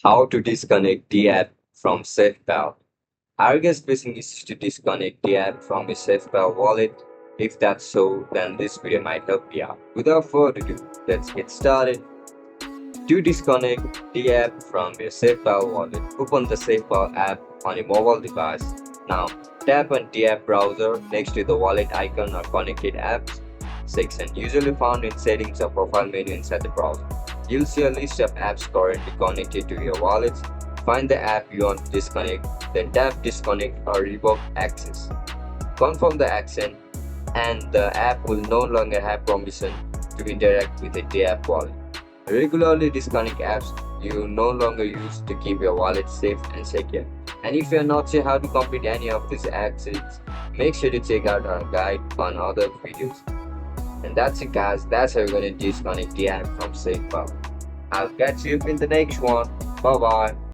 How to disconnect the app from SafePal. Our guest missing is to disconnect the app from your SafePal wallet. If that's so, then this video might help you out. Without further ado, let's get started. To disconnect the app from your SafePal wallet, open the SafePal app on your mobile device. Now, tap on the app browser next to the wallet icon or connected apps section, usually found in settings or profile menu inside the browser. You'll see a list of apps currently connected to your wallets. Find the app you want to disconnect, then tap disconnect or revoke access. Confirm the action, and the app will no longer have permission to interact with the app wallet. Regularly disconnect apps you no longer use to keep your wallet safe and secure. And if you're not sure how to complete any of these actions, make sure to check out our guide on other videos. And that's it, guys. That's how you're gonna disconnect the app from SafePal. I'll catch you in the next one. Bye bye.